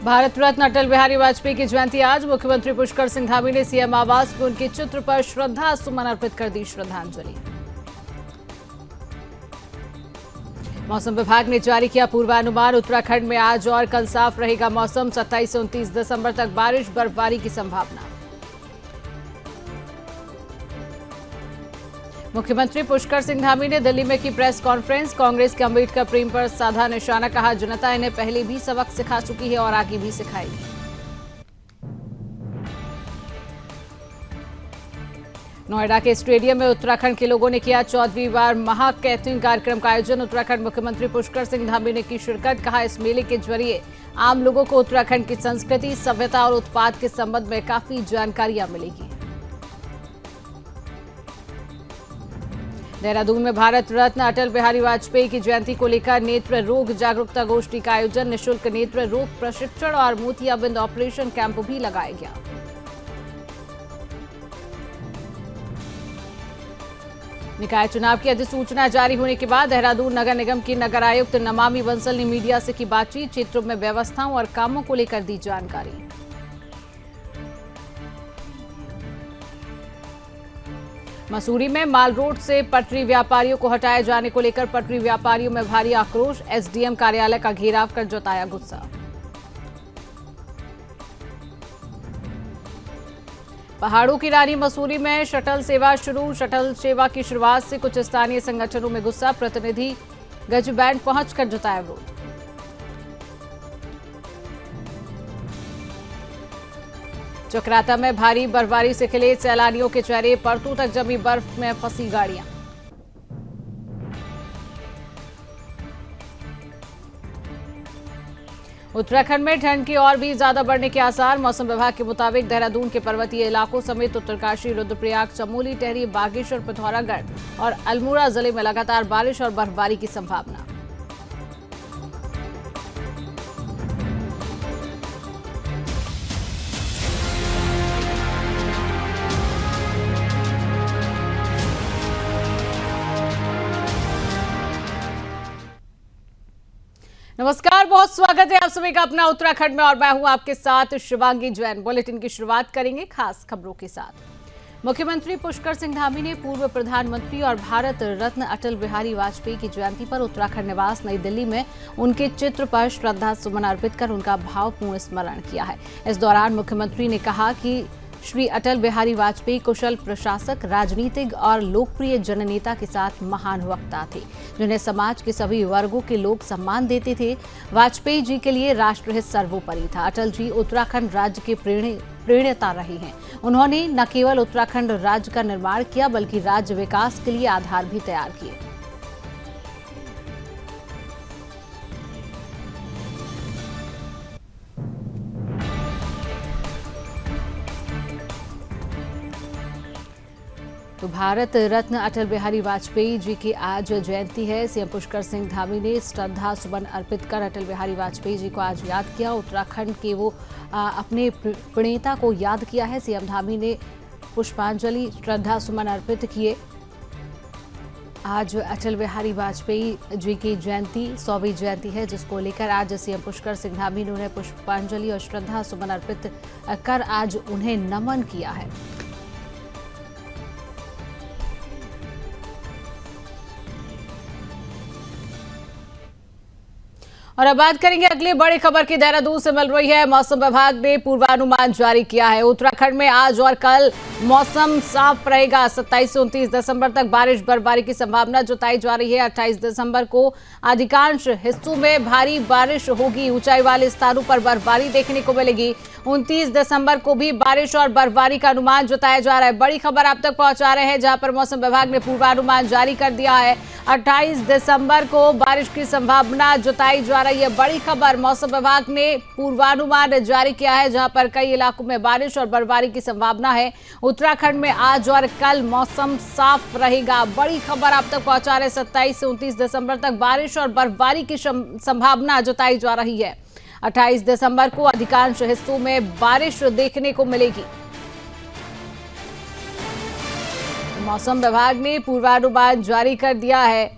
भारत रत्न अटल बिहारी वाजपेयी की जयंती आज। मुख्यमंत्री पुष्कर सिंह धामी ने सीएम आवास में उनके चित्र पर श्रद्धा सुमन अर्पित कर दी श्रद्धांजलि। मौसम विभाग ने जारी किया पूर्वानुमान। उत्तराखंड में आज और कल साफ रहेगा मौसम। 27 से 29 दिसंबर तक बारिश बर्फबारी की संभावना। मुख्यमंत्री पुष्कर सिंह धामी ने दिल्ली में की प्रेस कॉन्फ्रेंस। कांग्रेस के अम्बेडकर प्रेम पर साधा निशाना। कहा, जनता इन्हें पहले भी सबक सिखा चुकी है और आगे भी सिखाएगी। नोएडा के स्टेडियम में उत्तराखंड के लोगों ने किया 14वीं बार महाकैथुन कार्यक्रम का आयोजन। उत्तराखंड मुख्यमंत्री पुष्कर सिंह धामी ने की शिरकत। कहा, इस मेले के जरिए आम लोगों को उत्तराखंड की संस्कृति, सभ्यता और उत्पाद के संबंध में काफी जानकारियां मिलेगी। देहरादून में भारत रत्न अटल बिहारी वाजपेयी की जयंती को लेकर नेत्र रोग जागरूकता गोष्ठी का आयोजन। निःशुल्क नेत्र रोग प्रशिक्षण और मोतियाबिंद ऑपरेशन कैंप भी लगाया गया। निकाय चुनाव की अधिसूचना जारी होने के बाद देहरादून नगर निगम की नगर आयुक्त नमामि बंसल ने मीडिया से की बातचीत। क्षेत्रों में व्यवस्थाओं और कामों को लेकर दी जानकारी। मसूरी में माल रोड से पटरी व्यापारियों को हटाए जाने को लेकर पटरी व्यापारियों में भारी आक्रोश। एसडीएम कार्यालय का घेराव कर जताया गुस्सा। पहाड़ों की रानी मसूरी में शटल सेवा शुरू। शटल सेवा की शुरुआत से कुछ स्थानीय संगठनों में गुस्सा। प्रतिनिधि गज बैंड पहुंचकर जताया विरोध। चक्राता में भारी बर्फबारी से खिले सैलानियों के चेहरे। परतों तक जमी बर्फ में फंसी गाड़ियां। उत्तराखंड में ठंड की और भी ज्यादा बढ़ने के आसार। मौसम विभाग के मुताबिक देहरादून के पर्वतीय इलाकों समेत उत्तरकाशी, रुद्रप्रयाग, चमोली, टिहरी, बागेश्वर, पिथौरागढ़ और अल्मोड़ा जिले में लगातार बारिश और बर्फबारी की संभावना। नमस्कार, बहुत स्वागत है आप सभी का अपना उत्तराखंड में और मैं हूं आपके साथ शिवांगी जैन। बुलेटिन की शुरुआत करेंगे खास खबरों के साथ। मुख्यमंत्री पुष्कर सिंह धामी ने पूर्व प्रधानमंत्री और भारत रत्न अटल बिहारी वाजपेयी की जयंती पर उत्तराखंड निवास नई दिल्ली में उनके चित्र पर श्रद्धा सुमन अर्पित कर उनका भावपूर्ण स्मरण किया है। इस दौरान मुख्यमंत्री ने कहा कि श्री अटल बिहारी वाजपेयी कुशल प्रशासक, राजनीतिक और लोकप्रिय जननेता के साथ महान वक्ता थे, जिन्हें समाज के सभी वर्गों के लोग सम्मान देते थे। वाजपेयी जी के लिए राष्ट्रहित सर्वोपरि था। अटल जी उत्तराखंड राज्य के प्रेरणा रहे हैं। उन्होंने न केवल उत्तराखंड राज्य का निर्माण किया बल्कि राज्य विकास के लिए आधार भी तैयार किए। तो भारत रत्न अटल बिहारी वाजपेयी जी की आज जयंती है। सीएम पुष्कर सिंह धामी ने श्रद्धा सुमन अर्पित कर अटल बिहारी वाजपेयी जी को आज याद किया। उत्तराखंड के वो अपने प्रणेता को याद किया है। सीएम धामी ने पुष्पांजलि, श्रद्धा सुमन अर्पित किए। आज अटल बिहारी वाजपेयी जी की जयंती 100वीं जयंती है, जिसको लेकर आज सीएम पुष्कर सिंह धामी ने उन्हें पुष्पांजलि और श्रद्धा सुमन अर्पित कर आज उन्हें नमन किया है। और अब बात करेंगे अगली बड़ी खबर की। देहरादून से मिल रही है। मौसम विभाग ने पूर्वानुमान जारी किया है। उत्तराखंड में आज और कल मौसम साफ रहेगा। 27 से 29 दिसंबर तक बारिश बर्फबारी की संभावना जताई जा रही है। 28 दिसंबर को अधिकांश हिस्सों में भारी बारिश होगी। ऊंचाई वाले स्थानों पर बर्फबारी देखने को मिलेगी। 29 दिसंबर को भी बारिश और बर्फबारी का अनुमान जताया जा रहा है। बड़ी खबर आप तक पहुंचा रहे हैं, जहां पर मौसम विभाग ने पूर्वानुमान जारी कर दिया है। 28 दिसंबर को बारिश की संभावना जताई जा रही है। बड़ी खबर, मौसम विभाग ने पूर्वानुमान जारी किया है, जहां पर कई इलाकों में बारिश और बर्फबारी की संभावना है। उत्तराखंड में आज और कल मौसम साफ रहेगा। बड़ी खबर आप तक पहुंचा रहे। 27 से 29 दिसंबर तक बारिश और बर्फबारी की संभावना जताई जा रही है। 28 दिसंबर को अधिकांश हिस्सों में बारिश देखने को मिलेगी। मौसम विभाग ने पूर्वानुमान जारी कर दिया है।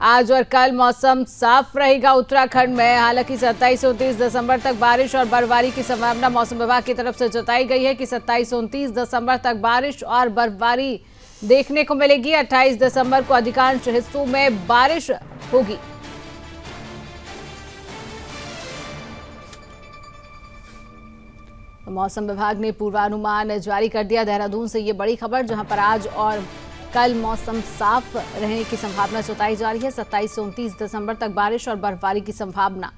आज और कल मौसम साफ रहेगा उत्तराखंड में। हालांकि 27 से 29 दिसंबर तक बारिश और बर्फबारी की संभावना मौसम विभाग की तरफ से जताई गई है कि 27 से 29 दिसंबर तक बारिश और बर्फबारी देखने को मिलेगी। 28 दिसंबर को अधिकांश हिस्सों में बारिश होगी। मौसम विभाग ने पूर्वानुमान जारी कर दिया। देहरादून से ये बड़ी खबर, जहां पर आज और कल मौसम साफ रहने की संभावना जताई जा रही है। 27 से 29 दिसंबर तक बारिश और बर्फबारी की संभावना।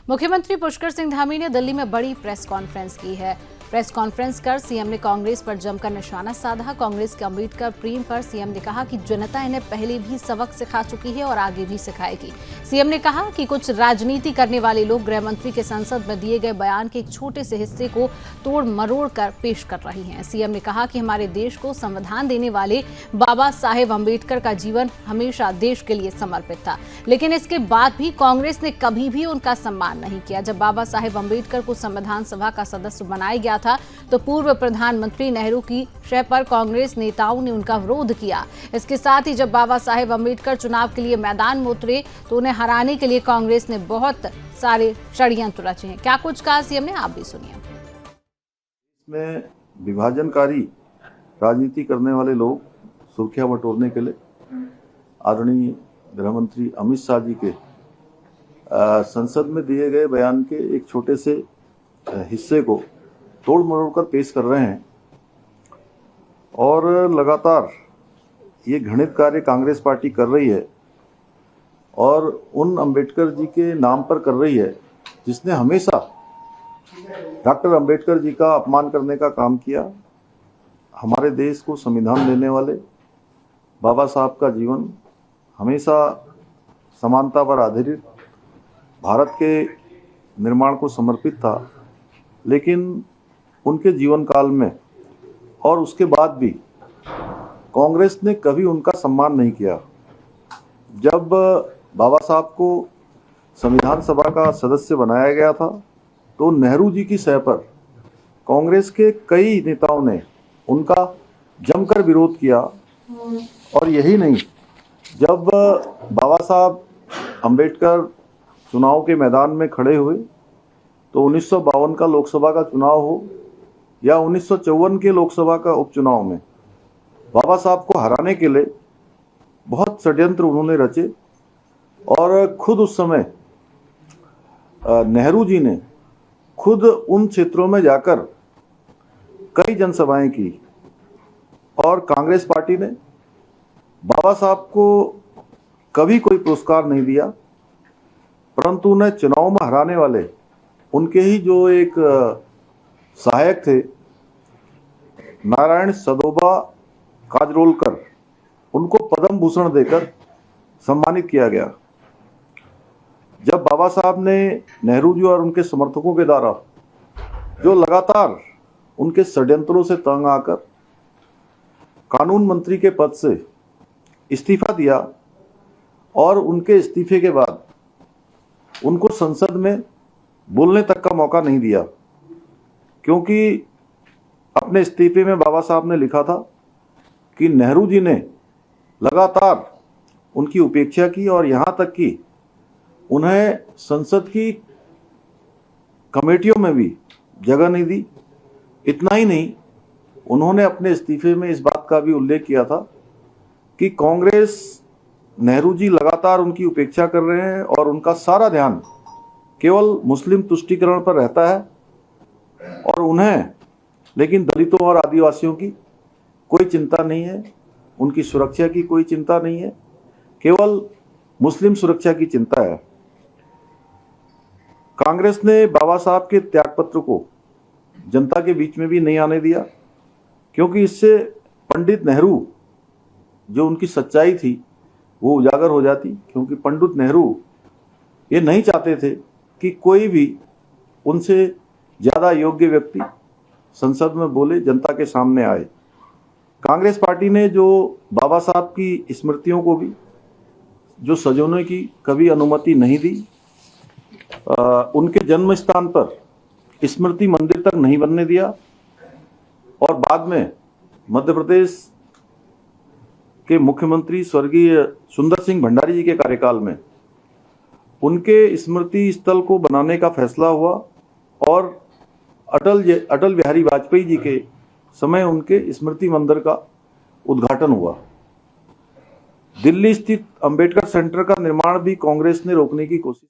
मुख्यमंत्री पुष्कर सिंह धामी ने दिल्ली में बड़ी प्रेस कॉन्फ्रेंस की है। प्रेस कॉन्फ्रेंस कर सीएम ने कांग्रेस पर जमकर निशाना साधा। कांग्रेस के अम्बेडकर प्रेम पर सीएम ने कहा कि जनता इन्हें पहले भी सबक सिखा चुकी है और आगे भी सिखाएगी। सीएम ने कहा कि कुछ राजनीति करने वाले लोग गृह मंत्री के संसद में दिए गए बयान के एक छोटे से हिस्से को तोड़ मरोड़ कर पेश कर रही हैं। सीएम ने कहा कि हमारे देश को संविधान देने वाले बाबा साहेब अम्बेडकर का जीवन हमेशा देश के लिए समर्पित था, लेकिन इसके बाद भी कांग्रेस ने कभी भी उनका सम्मान नहीं किया। जब बाबा साहेब अम्बेडकर को संविधान सभा का सदस्य बनाया गया था तो पूर्व प्रधानमंत्री नेहरू की शय पर कांग्रेस नेताओं ने उनका विरोध किया। इसके साथ ही जब बाबा साहेब अम्बेडकर चुनाव के लिए मैदान में उतरे तो उन्हें हराने के लिए कांग्रेस ने बहुत सारे षड्यंत्र रचे हैं। क्या कुछ कहा सीएम ने, आप भी सुनिए। इसमें विभाजनकारी राजनीति करने वाले लोग सुर्खियां बटोरने के लिए आदरणीय गृह मंत्री अमित शाह जी के संसद में दिए गए बयान के एक छोटे से हिस्से को तोड़ मरोड़ कर पेश कर रहे हैं और लगातार ये घृणित कार्य कांग्रेस पार्टी कर रही है और उन अंबेडकर जी के नाम पर कर रही है जिसने हमेशा डॉक्टर अंबेडकर जी का अपमान करने का काम किया। हमारे देश को संविधान देने वाले बाबा साहब का जीवन हमेशा समानता पर आधारित भारत के निर्माण को समर्पित था, लेकिन उनके जीवन काल में और उसके बाद भी कांग्रेस ने कभी उनका सम्मान नहीं किया। जब बाबा साहब को संविधान सभा का सदस्य बनाया गया था तो नेहरू जी की सह पर कांग्रेस के कई नेताओं ने उनका जमकर विरोध किया। और यही नहीं, जब बाबा साहब अम्बेडकर चुनाव के मैदान में खड़े हुए तो 1952 का लोकसभा का चुनाव हो या 1954 के लोकसभा का उपचुनाव में बाबा साहब को हराने के लिए बहुत षड्यंत्र उन्होंने रचे और खुद उस समय नेहरू जी ने खुद उन क्षेत्रों में जाकर कई जनसभाएं की और कांग्रेस पार्टी ने बाबा साहब को कभी कोई पुरस्कार नहीं दिया, परंतु उन्हें चुनाव में हराने वाले उनके ही जो एक सहायक थे नारायण सदोबा काजरोलकर, उनको पद्म भूषण देकर सम्मानित किया गया। जब बाबा साहब ने नेहरू जी और उनके समर्थकों के द्वारा जो लगातार उनके षड्यंत्रों से तंग आकर कानून मंत्री के पद से इस्तीफा दिया और उनके इस्तीफे के बाद उनको संसद में बोलने तक का मौका नहीं दिया, क्योंकि अपने इस्तीफे में बाबा साहब ने लिखा था कि नेहरू जी ने लगातार उनकी उपेक्षा की और यहाँ तक कि उन्हें संसद की कमेटियों में भी जगह नहीं दी। इतना ही नहीं, उन्होंने अपने इस्तीफे में इस बात का भी उल्लेख किया था कि कांग्रेस नेहरू जी लगातार उनकी उपेक्षा कर रहे हैं और उनका सारा ध्यान केवल मुस्लिम तुष्टीकरण पर रहता है और उन्हें लेकिन दलितों और आदिवासियों की कोई चिंता नहीं है, उनकी सुरक्षा की कोई चिंता नहीं है, केवल मुस्लिम सुरक्षा की चिंता है। कांग्रेस ने बाबा साहब के त्यागपत्र को जनता के बीच में भी नहीं आने दिया, क्योंकि इससे पंडित नेहरू जो उनकी सच्चाई थी वो उजागर हो जाती। क्योंकि पंडित नेहरू ये नहीं चाहते थे कि कोई भी उनसे ज़्यादा योग्य व्यक्ति संसद में बोले, जनता के सामने आए। कांग्रेस पार्टी ने जो बाबा साहब की स्मृतियों को भी जो सजोने की कभी अनुमति नहीं दी उनके जन्म स्थान पर स्मृति मंदिर तक नहीं बनने दिया और बाद में मध्य प्रदेश के मुख्यमंत्री स्वर्गीय सुंदर सिंह भंडारी जी के कार्यकाल में उनके स्मृति स्थल को बनाने का फैसला हुआ और अटल बिहारी वाजपेयी जी के समय उनके स्मृति मंदिर का उद्घाटन हुआ। दिल्ली स्थित अंबेडकर सेंटर का निर्माण भी कांग्रेस ने रोकने की कोशिश।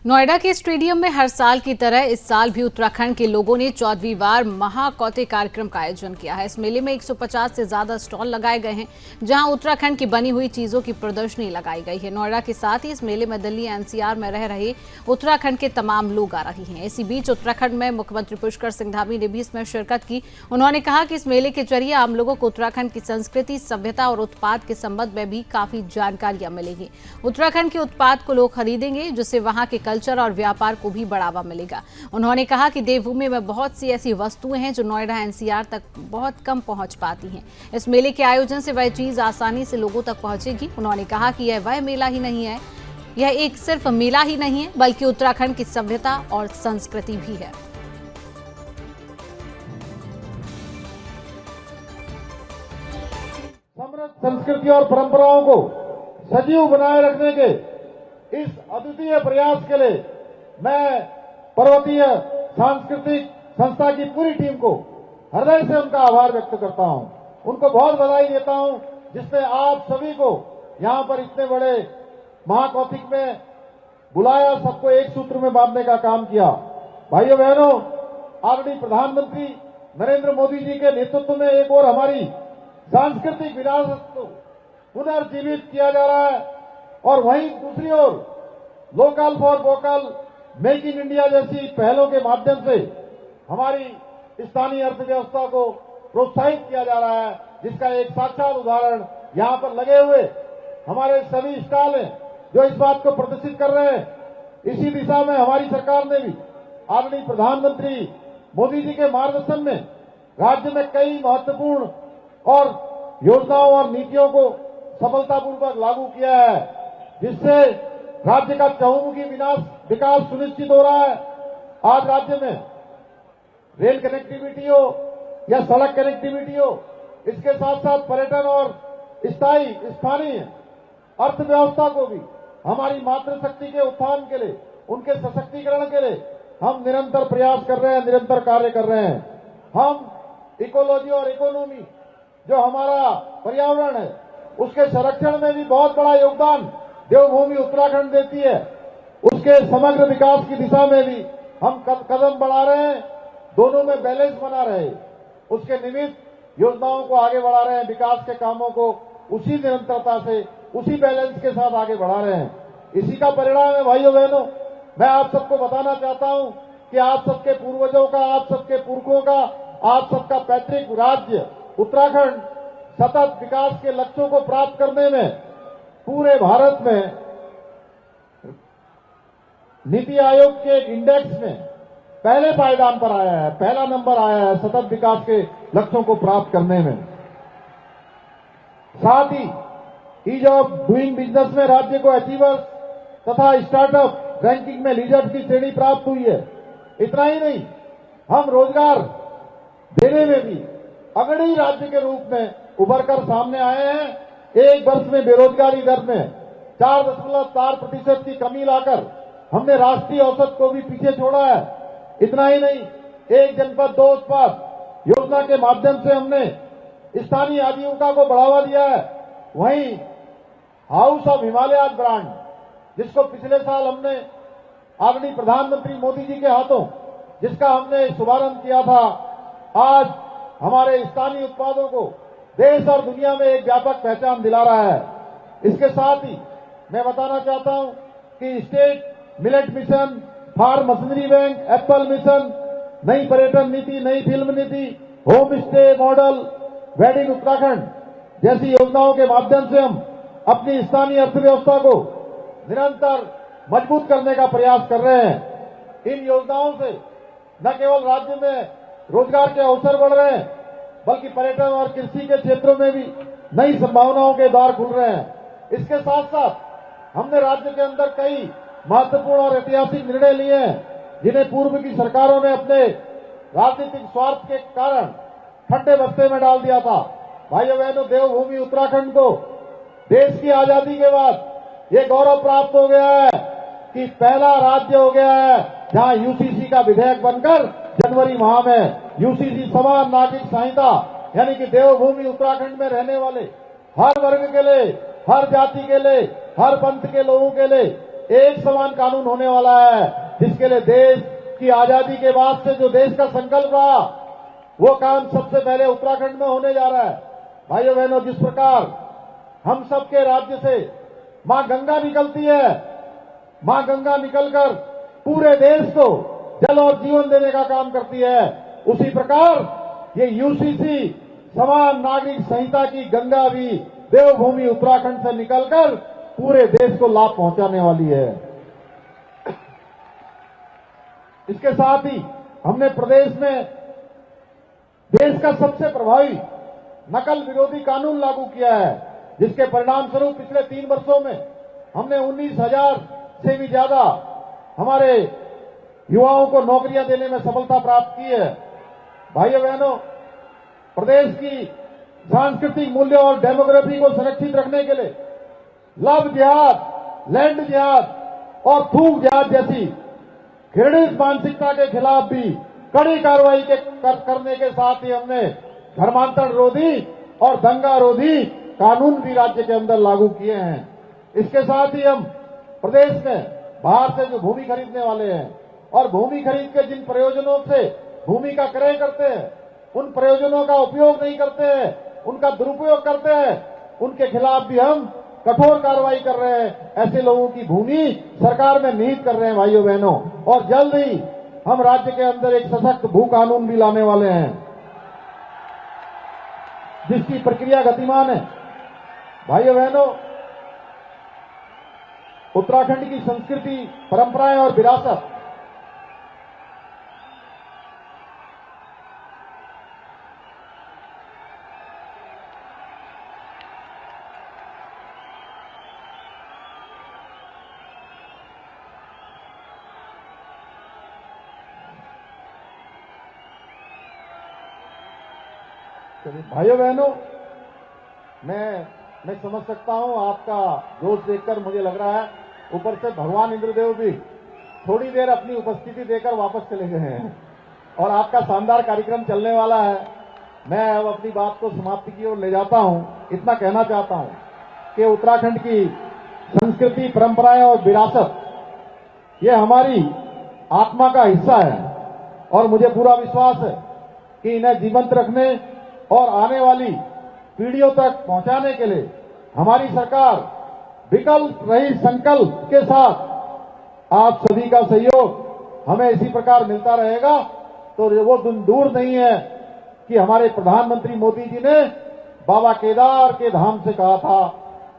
नोएडा के स्टेडियम में हर साल की तरह इस साल भी उत्तराखंड के लोगों ने 14वीं बार महाकौते कार्यक्रम का आयोजन किया है। इस मेले में 150 से ज्यादा स्टॉल लगाए गए हैं, जहां उत्तराखंड की बनी हुई चीजों की प्रदर्शनी लगाई गई है। नोएडा के साथ ही इस मेले में दिल्ली एनसीआर में रह रहे उत्तराखंड के तमाम लोग आ रहे हैं। इसी बीच उत्तराखंड में मुख्यमंत्री पुष्कर सिंह धामी ने भी इसमें शिरकत की। उन्होंने कहा कि इस मेले के जरिए आम लोगों को उत्तराखंड की संस्कृति, सभ्यता और उत्पाद के संबंध में भी काफी जानकारियां मिलेगी। उत्तराखंड के उत्पाद को लोग खरीदेंगे, जिससे वहां के कल्चर और व्यापार को भी बढ़ावा मिलेगा। उन्होंने कहा कि देवभूमि में बहुत सी ऐसी वस्तुएं हैं जो नोएडा एनसीआर तक बहुत कम पहुंच पाती हैं। इस मेले के आयोजन से वह चीज आसानी से लोगों तक पहुंचेगी। उन्होंने कहा कि यह वह मेला ही नहीं है, यह एक सिर्फ मेला ही नहीं है, बल्कि उत्तराखंड की सभ्यता और संस्कृति भी है। समृद्ध संस्कृति और परंपराओं को सजीव बनाए रखने के इस अद्वितीय प्रयास के लिए मैं पर्वतीय सांस्कृतिक संस्था की पूरी टीम को हृदय से उनका आभार व्यक्त करता हूं। उनको बहुत बधाई देता हूं, जिसने आप सभी को यहां पर इतने बड़े महाकौतिक में बुलाया, सबको एक सूत्र में बांधने का काम किया। भाइयों बहनों, आदरणीय प्रधानमंत्री नरेंद्र मोदी जी के नेतृत्व में एक और हमारी सांस्कृतिक विरासत को पुनर्जीवित किया जा रहा है और वहीं दूसरी ओर local for vocal, make in India जैसी पहलों के माध्यम से हमारी स्थानीय अर्थव्यवस्था को प्रोत्साहित किया जा रहा है, जिसका एक साक्षात उदाहरण यहां पर लगे हुए हमारे सभी स्टॉल हैं जो इस बात को प्रदर्शित कर रहे हैं। इसी दिशा में हमारी सरकार ने भी आदरणीय प्रधानमंत्री मोदी जी के मार्गदर्शन में राज्य में कई महत्वपूर्ण और योजनाओं और नीतियों को सफलतापूर्वक लागू किया है, जिससे राज्य का चहुमुखी विकास सुनिश्चित हो रहा है। आज राज्य में रेल कनेक्टिविटी हो या सड़क कनेक्टिविटी हो, इसके साथ साथ पर्यटन और स्थानीय अर्थव्यवस्था को भी हमारी मातृशक्ति के उत्थान के लिए, उनके सशक्तिकरण के लिए हम निरंतर प्रयास कर रहे हैं, निरंतर कार्य कर रहे हैं। हम इकोलॉजी और इकोनॉमी, जो हमारा पर्यावरण है, उसके संरक्षण में भी बहुत बड़ा योगदान देवभूमि उत्तराखंड देती है। उसके समग्र विकास की दिशा में भी हम कदम बढ़ा रहे हैं, दोनों में बैलेंस बना रहे, उसके निमित्त योजनाओं को आगे बढ़ा रहे हैं, विकास के कामों को उसी निरंतरता से, उसी बैलेंस के साथ आगे बढ़ा रहे हैं। इसी का परिणाम है भाइयों बहनों। मैं आप सबको बताना चाहता हूं कि आप सबके पूर्वजों का, आप सबके पुरखों का, आप सबका पैतृक राज्य उत्तराखंड सतत विकास के लक्ष्यों को प्राप्त करने में पूरे भारत में नीति आयोग के इंडेक्स में पहले पायदान पर आया है, पहला नंबर आया है सतत विकास के लक्ष्यों को प्राप्त करने में। साथ ही ईज ऑफ डूइंग बिजनेस में राज्य को अचीवर्स तथा स्टार्टअप रैंकिंग में लीडर्स की श्रेणी प्राप्त हुई है। इतना ही नहीं, हम रोजगार देने में भी अग्रणी राज्य के रूप में उभर कर सामने आए हैं। एक वर्ष में बेरोजगारी दर में 4.4% की कमी लाकर हमने राष्ट्रीय औसत को भी पीछे छोड़ा है। इतना ही नहीं, एक जनपद दो उत्पाद योजना के माध्यम से हमने स्थानीय आजीविका को बढ़ावा दिया है। वहीं हाउस ऑफ हिमालय ब्रांड, जिसको पिछले साल हमने आदरणीय प्रधानमंत्री मोदी जी के हाथों जिसका हमने शुभारंभ किया था, आज हमारे स्थानीय उत्पादों को देश और दुनिया में एक व्यापक पहचान दिला रहा है। इसके साथ ही मैं बताना चाहता हूं कि state millet mission, farm machinery bank, apple mission, नई पर्यटन नीति, नई फिल्म नीति, home stay model, wedding Uttarakhand जैसी योजनाओं के माध्यम से हम अपनी स्थानीय अर्थव्यवस्था को निरंतर मजबूत करने का प्रयास कर रहे हैं। इन योजनाओं से न केवल राज्य में रोजगार के अवसर बढ़ रहे हैं, बल्कि पर्यटन और कृषि के क्षेत्रों में भी नई संभावनाओं के द्वार खुल रहे हैं। इसके साथ साथ हमने राज्य के अंदर कई महत्वपूर्ण और ऐतिहासिक निर्णय लिए हैं, जिन्हें पूर्व की सरकारों ने अपने राजनीतिक स्वार्थ के कारण ठंडे बस्ते में डाल दिया था। भाइयों बहनों, देवभूमि उत्तराखंड को देश की आजादी के बाद ये गौरव प्राप्त हो गया है कि पहला राज्य हो गया है जहां यूसीसी का विधेयक बनकर जनवरी माह में यूसीसी समान नागरिक संहिता यानी कि देवभूमि उत्तराखंड में रहने वाले हर वर्ग के लिए, हर जाति के लिए, हर पंथ के लोगों के लिए एक समान कानून होने वाला है, जिसके लिए देश की आजादी के बाद से जो देश का संकल्प रहा वो काम सबसे पहले उत्तराखंड में होने जा रहा है। भाइयों बहनों, जिस प्रकार हम सबके राज्य से मां गंगा निकलती है, मां गंगा निकलकर पूरे देश को जल और जीवन देने का काम करती है, उसी प्रकार ये यूसीसी समान नागरिक संहिता की गंगा भी देवभूमि उत्तराखंड से निकलकर पूरे देश को लाभ पहुंचाने वाली है। इसके साथ ही हमने प्रदेश में देश का सबसे प्रभावी नकल विरोधी कानून लागू किया है, जिसके परिणाम स्वरूप पिछले 3 वर्षों में हमने 19,000 से भी ज्यादा हमारे युवाओं को नौकरियां देने में सफलता प्राप्त की है। भाइयों बहनों, प्रदेश की सांस्कृतिक मूल्यों और डेमोग्राफी को सुरक्षित रखने के लिए लव जिहाद, लैंड जिहाद और थूक जिहाद जैसी घृणित मानसिकता के खिलाफ भी कड़ी कार्रवाई करने के साथ ही हमने धर्मांतरण रोधी और दंगा रोधी कानून भी राज्य के अंदर लागू किए हैं। इसके साथ ही हम प्रदेश में बाहर से जो भूमि खरीदने वाले हैं और भूमि खरीद के जिन प्रयोजनों से भूमि का क्रय करते हैं, उन प्रयोजनों का उपयोग नहीं करते हैं, उनका दुरुपयोग करते हैं, उनके खिलाफ भी हम कठोर कार्रवाई कर रहे हैं। ऐसे लोगों की भूमि सरकार में निहित कर रहे हैं भाइयों बहनों, और जल्द ही हम राज्य के अंदर एक सशक्त भू कानून भी लाने वाले हैं, जिसकी प्रक्रिया गतिमान है। भाइयों बहनों, उत्तराखंड की संस्कृति, परंपराएं और विरासत भाइयों बहनों, मैं समझ सकता हूं आपका जोश देखकर मुझे लग रहा है ऊपर से भगवान इंद्रदेव भी थोड़ी देर अपनी उपस्थिति देकर वापस चले गए हैं और आपका शानदार कार्यक्रम चलने वाला है। मैं अब अपनी बात को समाप्ति की ओर ले जाता हूं। इतना कहना चाहता हूं कि उत्तराखंड की संस्कृति, परंपराएं और विरासत ये हमारी आत्मा का हिस्सा है और मुझे पूरा विश्वास है कि इन्हें जीवंत रखने और आने वाली पीढ़ियों तक पहुंचाने के लिए हमारी सरकार विकल्प रहित संकल्प के साथ आप सभी का सहयोग हमें इसी प्रकार मिलता रहेगा। तो वो दिन दूर नहीं है कि हमारे प्रधानमंत्री मोदी जी ने बाबा केदार के धाम से कहा था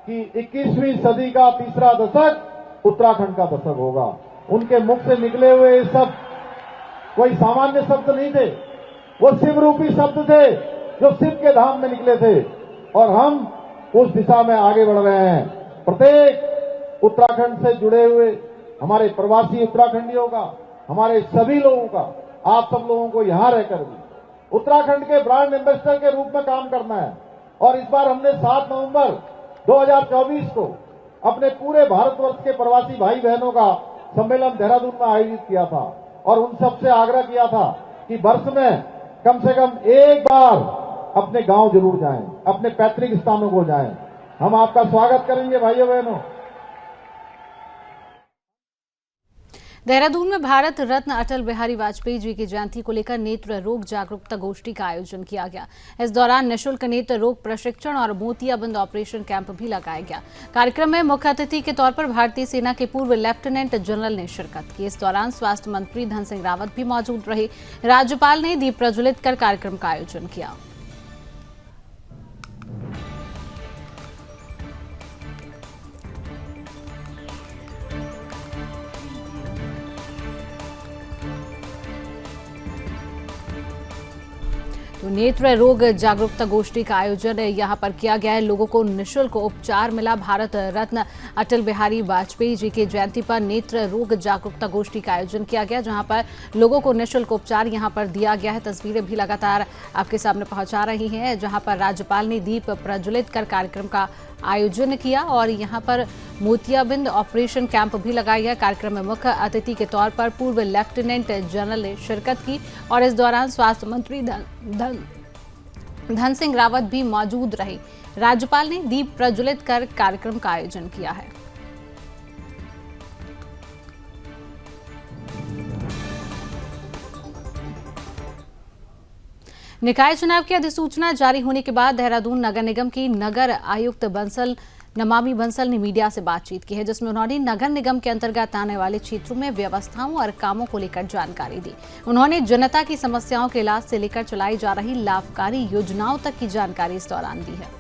कि 21वीं सदी का तीसरा दशक उत्तराखंड का दशक होगा। उनके मुख से निकले हुए शब्द कोई सामान्य शब्द नहीं थे, वो शिव रूपी शब्द थे जो शिव के धाम में निकले थे और हम उस दिशा में आगे बढ़ रहे हैं। प्रत्येक उत्तराखंड से जुड़े हुए हमारे प्रवासी उत्तराखंडियों का, हमारे सभी लोगों का, आप सब लोगों को यहां रहकर भी उत्तराखंड के ब्रांड एम्बेसडर के रूप में काम करना है। और इस बार हमने 7 नवंबर 2024 को अपने पूरे भारतवर्ष के प्रवासी भाई बहनों का सम्मेलन देहरादून में आयोजित किया था और उन सबसे आग्रह किया था कि वर्ष में कम से कम एक बार अपने गांव जरूर जाएं, अपने पैतृक स्थानों को जाएं। हम आपका स्वागत करेंगे भाइयों बहनों। देहरादून में भारत रत्न अटल बिहारी वाजपेयी जी की जयंती को लेकर नेत्र रोग जागरूकता गोष्ठी का आयोजन किया गया। इस दौरान निःशुल्क नेत्र रोग प्रशिक्षण और मोतियाबिंद ऑपरेशन कैंप भी लगाया गया। कार्यक्रम में मुख्य अतिथि के तौर पर भारतीय सेना के पूर्व लेफ्टिनेंट जनरल ने शिरकत की। इस दौरान स्वास्थ्य मंत्री धन सिंह रावत भी मौजूद रहे। राज्यपाल ने दीप प्रज्वलित कर कार्यक्रम का आयोजन किया। तो नेत्र रोग जागरूकता गोष्ठी का आयोजन यहां पर किया गया है। लोगों को निःशुल्क उपचार मिला। भारत रत्न अटल बिहारी वाजपेयी जी की जयंती पर नेत्र रोग जागरूकता गोष्ठी का आयोजन किया गया, जहां पर लोगों को निःशुल्क उपचार यहां पर दिया गया है। तस्वीरें भी लगातार आपके सामने पहुंचा रही हैं, जहां पर राज्यपाल ने दीप प्रज्वलित कर कार्यक्रम का आयोजन किया और यहां पर मोतियाबिंद ऑपरेशन कैंप भी लगाया गया। कार्यक्रम में मुख्य अतिथि के तौर पर पूर्व लेफ्टिनेंट जनरल ने शिरकत की और इस दौरान स्वास्थ्य मंत्री धन सिंह रावत भी मौजूद रहे। राज्यपाल ने दीप प्रज्वलित कर कार्यक्रम का आयोजन किया है। निकाय चुनाव की अधिसूचना जारी होने के बाद देहरादून नगर निगम की नगर आयुक्त नमामि बंसल ने मीडिया से बातचीत की है, जिसमें उन्होंने नगर निगम के अंतर्गत आने वाले क्षेत्रों में व्यवस्थाओं और कामों को लेकर जानकारी दी। उन्होंने जनता की समस्याओं के इलाज से लेकर चलाई जा रही लाभकारी योजनाओं तक की जानकारी इस दौरान दी है।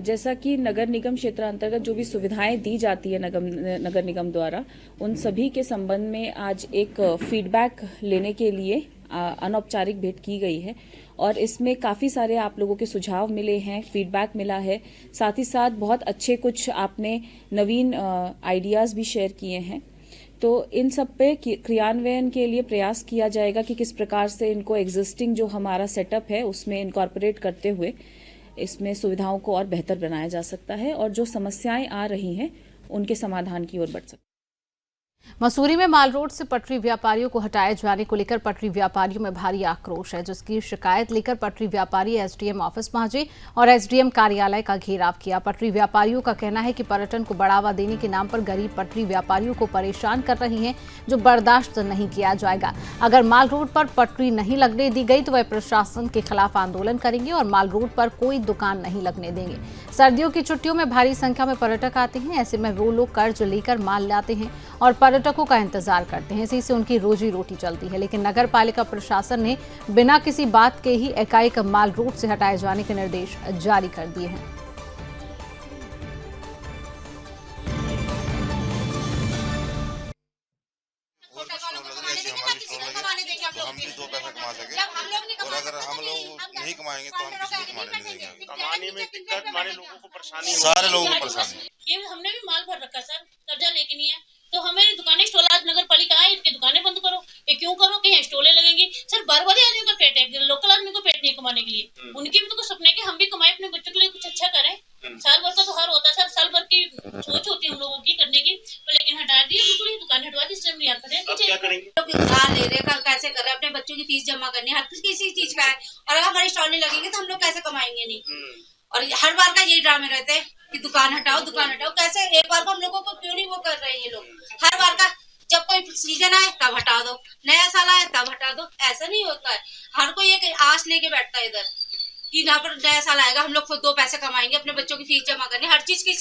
जैसा कि नगर निगम क्षेत्र अंतर्गत जो भी सुविधाएं दी जाती है नगर निगम द्वारा, उन सभी के संबंध में आज एक फीडबैक लेने के लिए अनौपचारिक भेंट की गई है और इसमें काफ़ी सारे आप लोगों के सुझाव मिले हैं, फीडबैक मिला है। साथ ही साथ बहुत अच्छे कुछ आपने नवीन आइडियाज़ भी शेयर किए हैं। तो इन सब पे क्रियान्वयन के लिए प्रयास किया जाएगा कि किस प्रकार से इनको एग्जिस्टिंग जो हमारा सेटअप है उसमें इनकॉर्पोरेट करते हुए इसमें सुविधाओं को और बेहतर बनाया जा सकता है और जो समस्याएं आ रही हैं उनके समाधान की ओर बढ़ सकते हैं। मसूरी में माल रोड से पटरी व्यापारियों को हटाए जाने को लेकर पटरी व्यापारियों में भारी आक्रोश है, जिसकी शिकायत लेकर पटरी व्यापारी एसडीएम ऑफिस पहुंचे और एसडीएम कार्यालय का घेराव किया। पटरी व्यापारियों का कहना है कि पर्यटन को बढ़ावा देने के नाम पर गरीब पटरी व्यापारियों को परेशान कर रही हैं, जो बर्दाश्त नहीं किया जाएगा। अगर माल रोड पर पटरी नहीं लगने दी गई तो वह प्रशासन के खिलाफ आंदोलन करेंगे और माल रोड पर कोई दुकान नहीं लगने देंगे। सर्दियों की छुट्टियों में भारी संख्या में पर्यटक आते हैं, ऐसे में वो लोग कर्ज लेकर माल लाते हैं और पर्यटकों का इंतजार करते हैं। इसी से उनकी रोजी रोटी चलती है। लेकिन नगर पालिका प्रशासन ने बिना किसी बात के ही एकाएक माल रोड से हटाए जाने के निर्देश जारी कर दिए हैं। हम भी दो पैसा कमा सके और अगर हम लोग नहीं कमाएंगे तो हम किसी को कमाने नहीं देंगे। कमाने में दिक्कत, हमारे लोगों को परेशानी, सारे लोगों को परेशानी। ये हमने भी माल भर रखा सर, कर्जा लेके नहीं है तो हमें दुकानें स्टॉल, आज नगर पालिका आए इनके दुकानें बंद करो। ये क्यों करो कि यहाँ स्टॉलें लगेंगी? सर बर्बादी आदमी का पेट है, लोकल आदमी को पेट नहीं है कमाने के लिए। उनके भी तो कुछ सपने कि हम भी कमाए, अपने बच्चों के लिए कुछ अच्छा करें। साल भर का तो हर होता है सर, साल भर की सोच होती है हम लोगों की करने की, लेकिन हटा दी बिल्कुल ही दुकान हटवा दी। इसलिए हम यहाँ करें क्या करेंगे? उधार ले रहे, कल कैसे कर रहे, अपने बच्चों की फीस जमा करनी, हर किसी चीज का है और अगर हमारी स्टॉल नहीं लगेंगे तो हम लोग कैसे कमाएंगे? नहीं। और हर बार का यही ड्रामे रहते हैं कि दुकान हटाओ दुकान हटाओ। कैसे एक बार को हम लोगों को क्यों नहीं वो कर रहे हैं ये लोग? हर बार का जब कोई सीजन आए तब हटा दो, नया साल आए तब हटा दो, ऐसा नहीं होता है। हर कोई एक आस लेके बैठता है इधर कि यहाँ पर नया साल आएगा, हम लोग खुद 2 पैसे कमाएंगे, अपने बच्चों की फीस जमा करनी, हर चीज की।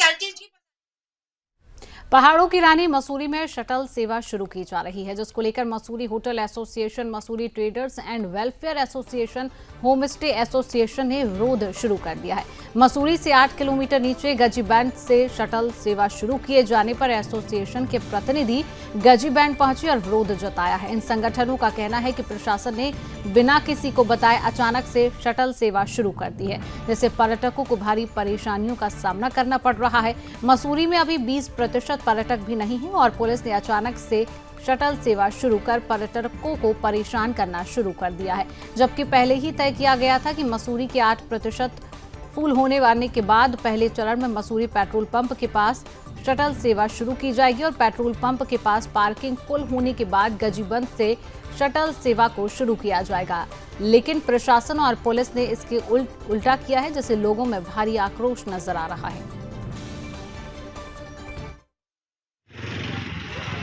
पहाड़ों की रानी मसूरी में शटल सेवा शुरू की जा रही है, जिसको लेकर Mussoorie hotel association, Mussoorie traders and welfare association, home stay association ने विरोध शुरू कर दिया है। मसूरी से 8 किलोमीटर नीचे गजी बैंड से शटल सेवा शुरू किए जाने पर एसोसिएशन के प्रतिनिधि गजी बैंड पहुंचे और विरोध जताया है। इन संगठनों का कहना है कि प्रशासन ने बिना किसी को बताए अचानक से शटल सेवा शुरू कर दी है, जिससे पर्यटकों को भारी परेशानियों का सामना करना पड़ रहा है। मसूरी में अभी 20% पर्यटक भी नहीं है और पुलिस ने अचानक से शटल सेवा शुरू कर पर्यटकों को परेशान करना शुरू कर दिया है, जबकि पहले ही तय किया गया था कि मसूरी के 8% फुल होने वाले के बाद पहले चरण में मसूरी पेट्रोल पंप के पास शटल सेवा शुरू की जाएगी और पेट्रोल पंप के पास पार्किंग फुल होने के बाद गजीबंद से शटल सेवा को शुरू किया जाएगा। लेकिन प्रशासन और पुलिस ने इसके उल्टा किया है, जिससे लोगों में भारी आक्रोश नजर आ रहा है।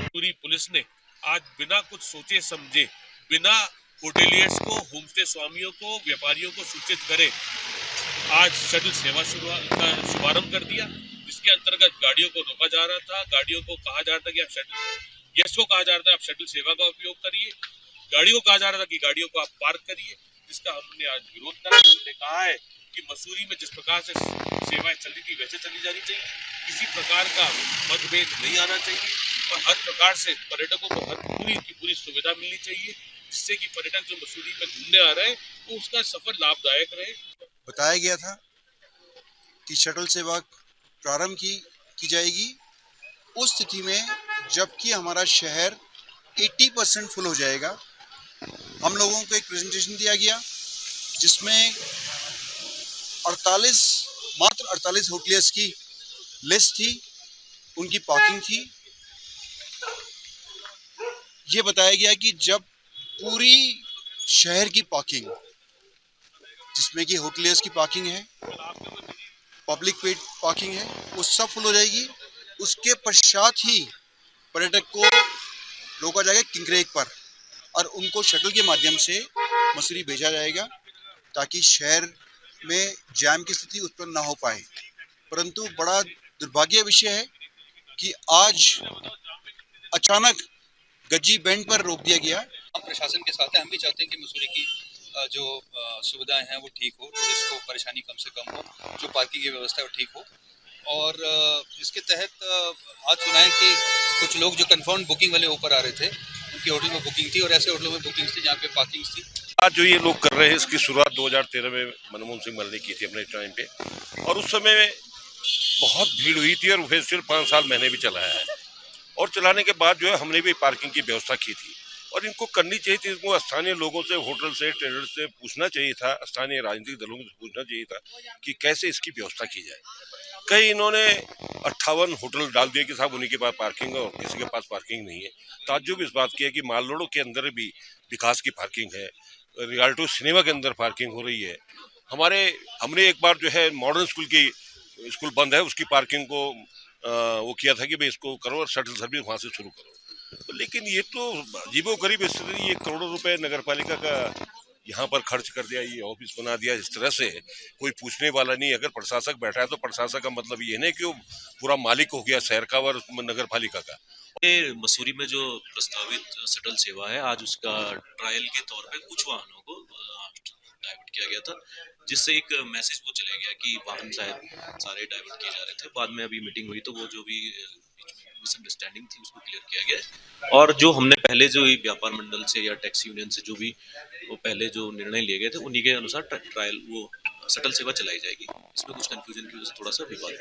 पूरी पुलिस ने आज बिना कुछ सोचे समझे, बिना होटेलियर्स को, होमस्टे स्वामियों को, व्यापारियों को सूचित करे आज शटल सेवा का शुभारंभ कर दिया, जिसके अंतर्गत गाड़ियों को रोका जा रहा था। गाड़ियों को कहा जा रहा था कि आप शटल, गेस्ट को कहा जा रहा था आप शटल सेवा का उपयोग करिए, गाड़ियों को कहा जा रहा था कि गाड़ियों को आप पार्क करिए, जिसका हमने आज विरोध करा। हमने कहा है कि मसूरी में जिस प्रकार से सेवाएं चल रही थी वैसे चली जानी चाहिए, किसी प्रकार का मतभेद नहीं आना चाहिए। और हर प्रकार से पर्यटकों को हर पूरी की पूरी सुविधा मिलनी चाहिए, जिससे कि पर्यटक जो मसूरी में घूमने आ रहे हैं वो उसका सफर लाभदायक रहे। बताया गया था कि शटल सेवा प्रारंभ की जाएगी उस स्थिति में जबकि हमारा शहर 80% फुल हो जाएगा। हम लोगों को एक प्रेजेंटेशन दिया गया जिसमें मात्र 48 होटलियर्स की लिस्ट थी, उनकी पार्किंग थी। ये बताया गया कि जब पूरी शहर की पार्किंग, जिसमें कि होटलियर्स की पार्किंग है, पब्लिक पेड पार्किंग है, वो सब फुल हो जाएगी, उसके पश्चात ही पर्यटक को रोका जाएगा किंगरेक पर और उनको शटल के माध्यम से मसूरी भेजा जाएगा ताकि शहर में जाम की स्थिति उत्पन्न ना हो पाए। परंतु बड़ा दुर्भाग्य विषय है कि आज अचानक गज्जी बैंड पर रोक दिया गया। हम प्रशासन के साथ हैं, हम भी चाहते हैं कि मसूरी की जो सुविधाएं हैं वो ठीक हो, टूरिस्ट को परेशानी कम से कम हो, जो पार्किंग की व्यवस्था है वो ठीक हो। और इसके तहत आज सुना है कि कुछ लोग जो कंफर्म बुकिंग वाले ऊपर आ रहे थे, उनकी होटल में बुकिंग थी और ऐसे होटलों में बुकिंग थी जहाँ पे पार्किंग थी। आज जो ये लोग कर रहे हैं इसकी शुरुआत 2013 में मनमोहन सिंह मल ने की थी अपने टाइम पे, और उस समय बहुत भीड़ हुई थी और फिर सिर्फ 5 साल मैंने भी चलाया है। और चलाने के बाद जो है हमने भी पार्किंग की व्यवस्था की थी और इनको करनी चाहिए थी। इनको स्थानीय लोगों से, होटल से, ट्रेडर से पूछना चाहिए था, स्थानीय राजनीतिक दलों से पूछना चाहिए था कि कैसे इसकी व्यवस्था की जाए। कई इन्होंने 58 होटल डाल दिए कि साहब उन्हीं के पास पार्किंग है और किसी के पास पार्किंग नहीं है। ताज्जुब इस बात की है कि माल रोड के अंदर भी विकास की पार्किंग है, रियाल्टो सिनेमा के अंदर पार्किंग हो रही है। हमने एक बार जो है मॉडर्न स्कूल बंद है उसकी पार्किंग को वो किया था कि भाई इसको करो और शटल सर्विस वहाँ से शुरू करो। लेकिन ये तो अजीबोगरीब स्थिति, ये करोड़ों रुपए नगर पालिका का यहाँ पर खर्च कर दिया, ये ऑफिस बना दिया, इस तरह से कोई पूछने वाला नहीं। अगर प्रशासक बैठा है तो प्रशासक का मतलब ये नहीं कि वो पूरा मालिक हो गया शहर का और नगर पालिका का। मसूरी में जो प्रस्तावित शटल सेवा है, आज उसका ट्रायल के तौर पे कुछ वाहनों को डाइवर्ट किया गया था, जिससे एक मैसेज वो चला गया कि वाहन सारे डाइवर्ट किए जा रहे थे। बाद में अभी मीटिंग हुई तो वो जो भी मिसअंडरस्टैंडिंग थी उसको क्लियर किया गया और जो हमने पहले जो व्यापार मंडल से या टैक्सी यूनियन से जो भी वो पहले जो निर्णय लिए गए थे उन्हीं के अनुसार ट्रायल वो शटल सेवा चलाई जाएगी। इसमें कुछ कंफ्यूजन की वजह से थोड़ा सा विवाद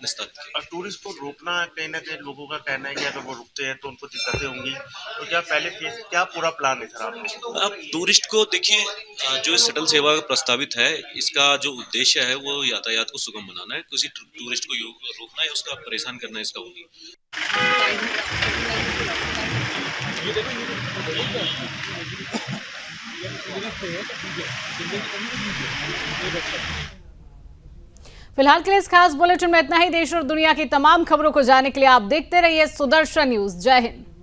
निस्तारित। टूरिस्ट को रोकना कहीं ना कहीं लोगों का कहना है कि अगर वो रुकते हैं तो उनको दिक्कतें होंगी, तो क्या पहले क्या पूरा प्लान है सर आपका? अब टूरिस्ट को देखिए, जो शटल सेवा प्रस्तावित है इसका जो उद्देश्य है वो यातायात को सुगम बनाना है। किसी टूरिस्ट को रोकना है, उसका परेशान करना है, इसका वो नहीं। फिलहाल के लिए इस खास बुलेटिन में इतना ही। देश और दुनिया की तमाम खबरों को जानने के लिए आप देखते रहिए सुदर्शन न्यूज। जय हिंद।